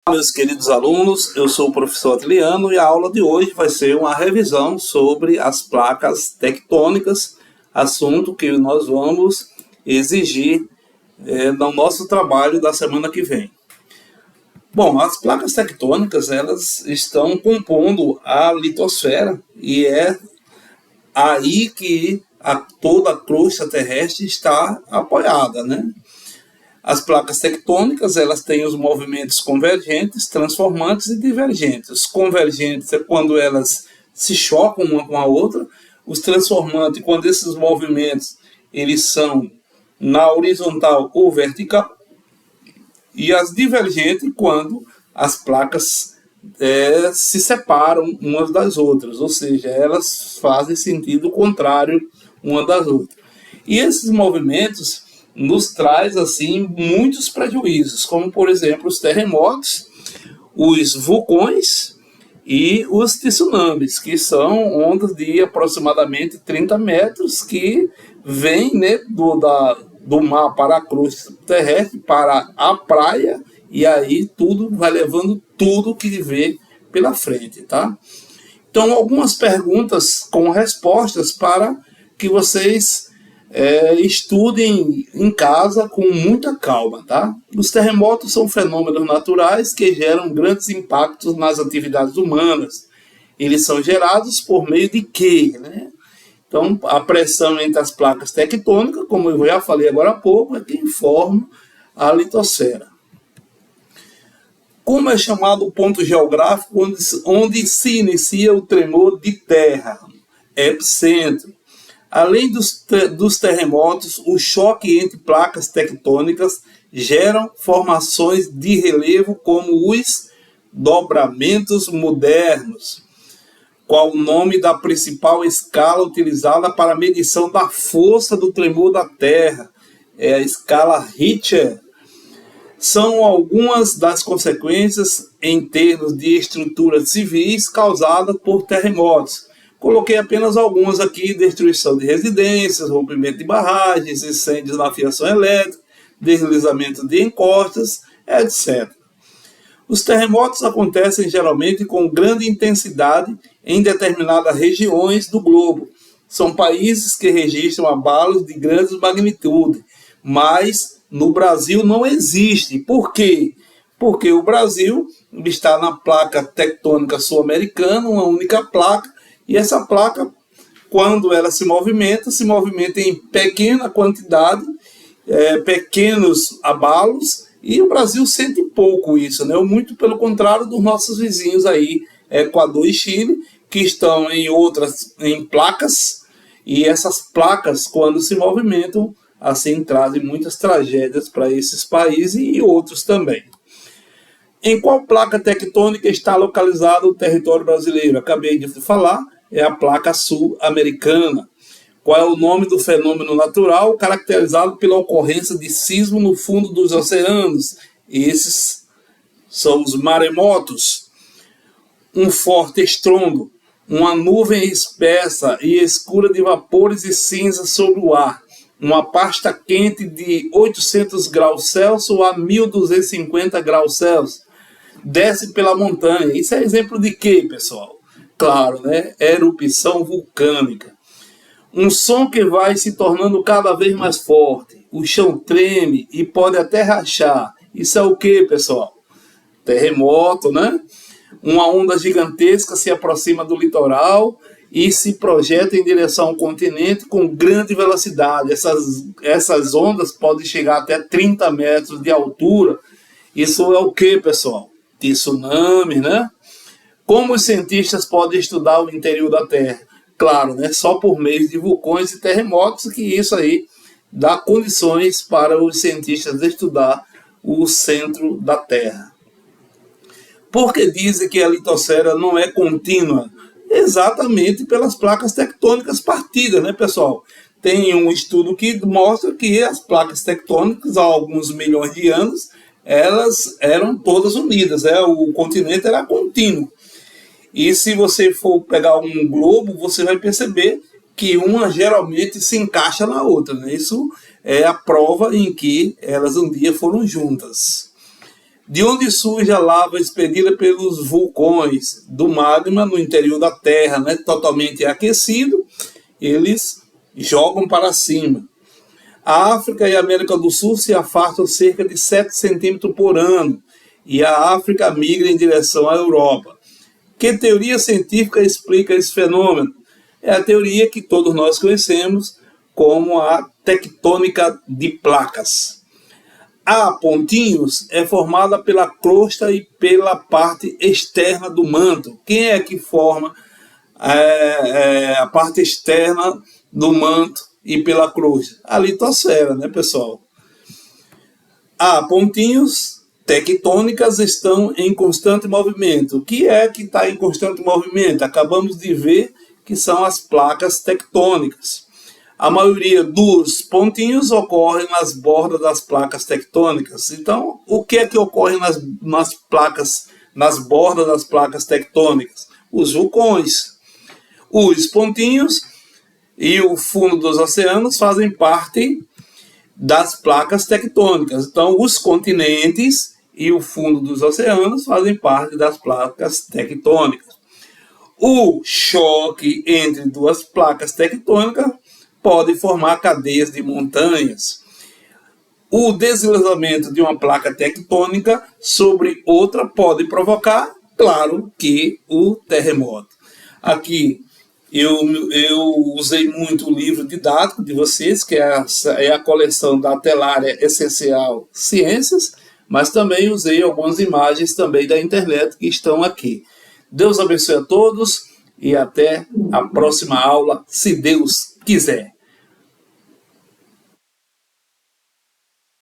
Meus queridos alunos, eu sou o professor Adriano e a aula de hoje vai ser uma revisão sobre as placas tectônicas, assunto que nós vamos exigir no nosso trabalho da semana que vem. Bom, as placas tectônicas, elas estão compondo a litosfera e é aí que toda a crosta terrestre está apoiada, né? As placas tectônicas, elas têm os movimentos convergentes, transformantes e divergentes. Os convergentes é quando elas se chocam uma com a outra. Os transformantes, quando esses movimentos eles são na horizontal ou vertical. E as divergentes, quando as placas se separam umas das outras, ou seja, elas fazem sentido contrário uma das outras. E esses movimentos nos traz assim muitos prejuízos, como por exemplo os terremotos, os vulcões e os tsunamis, que são ondas de aproximadamente 30 metros que vêm, né, do mar para a crosta terrestre, para a praia, e aí tudo vai levando tudo que vê pela frente, tá? Então, algumas perguntas com respostas para que vocês estudem em casa com muita calma, tá? Os terremotos são fenômenos naturais que geram grandes impactos nas atividades humanas. Eles são gerados por meio de quê, né? Então, a pressão entre as placas tectônicas, como eu já falei agora há pouco, é quem forma a litosfera. Como é chamado o ponto geográfico onde se inicia o tremor de terra? Epicentro. Além dos terremotos, o choque entre placas tectônicas geram formações de relevo como os dobramentos modernos. Qual o nome da principal escala utilizada para a medição da força do tremor da Terra? É a escala Richter. São algumas das consequências em termos de estruturas civis causadas por terremotos. Coloquei apenas algumas aqui: destruição de residências, rompimento de barragens, incêndios na fiação elétrica, deslizamento de encostas, etc. Os terremotos acontecem geralmente com grande intensidade em determinadas regiões do globo. São países que registram abalos de grandes magnitudes, mas no Brasil não existe. Por quê? Porque o Brasil está na placa tectônica sul-americana, uma única placa, e essa placa, quando ela se movimenta em pequena quantidade, pequenos abalos, e o Brasil sente pouco isso, né? Muito pelo contrário dos nossos vizinhos aí, Equador e Chile, que estão em placas, e essas placas, quando se movimentam, assim trazem muitas tragédias para esses países e outros também. Em qual placa tectônica está localizado o território brasileiro? Acabei de falar, é a placa sul-americana. Qual é o nome do fenômeno natural caracterizado pela ocorrência de sismo no fundo dos oceanos? Esses são os maremotos. Um forte estrondo, uma nuvem espessa e escura de vapores e cinzas sobre o ar, uma pasta quente de 800 graus Celsius a 1250 graus Celsius, desce pela montanha. Isso é exemplo de quê, pessoal? Claro, né? Erupção vulcânica. Um som que vai se tornando cada vez mais forte. O chão treme e pode até rachar. Isso é o quê, pessoal? Terremoto, né? Uma onda gigantesca se aproxima do litoral e se projeta em direção ao continente com grande velocidade. Essas ondas podem chegar até 30 metros de altura. Isso é o quê, pessoal? Tsunami, né? Como os cientistas podem estudar o interior da Terra? Claro, né? Só por meio de vulcões e terremotos, que isso aí dá condições para os cientistas estudar o centro da Terra. Por que dizem que a litosfera não é contínua? Exatamente pelas placas tectônicas partidas, né, pessoal? Tem um estudo que mostra que as placas tectônicas, há alguns milhões de anos, elas eram todas unidas, o continente era contínuo. E se você for pegar um globo, você vai perceber que uma geralmente se encaixa na outra, né? Isso é a prova em que elas um dia foram juntas. De onde surge a lava expelida pelos vulcões do magma no interior da Terra, né, totalmente aquecido, eles jogam para cima. A África e a América do Sul se afastam cerca de 7 centímetros por ano, e a África migra em direção à Europa. Que teoria científica explica esse fenômeno? É a teoria que todos nós conhecemos como a tectônica de placas. A pontinhos é formada pela crosta e pela parte externa do manto. Quem é que forma a parte externa do manto e pela crosta? A litosfera, né, pessoal? A pontinhos tectônicas estão em constante movimento. O que é que está em constante movimento? Acabamos de ver que são as placas tectônicas. A maioria dos pontinhos ocorre nas bordas das placas tectônicas. Então, o que é que ocorre nas bordas das placas tectônicas? Os vulcões. Os pontinhos e o fundo dos oceanos fazem parte das placas tectônicas. Então, os continentes e o fundo dos oceanos fazem parte das placas tectônicas. O choque entre duas placas tectônicas pode formar cadeias de montanhas. O deslizamento de uma placa tectônica sobre outra pode provocar, claro, que o terremoto. Aqui eu usei muito o livro didático de vocês, que é a coleção da Telária Essencial Ciências, mas também usei algumas imagens também da internet que estão aqui. Deus abençoe a todos e até a próxima aula, se Deus quiser.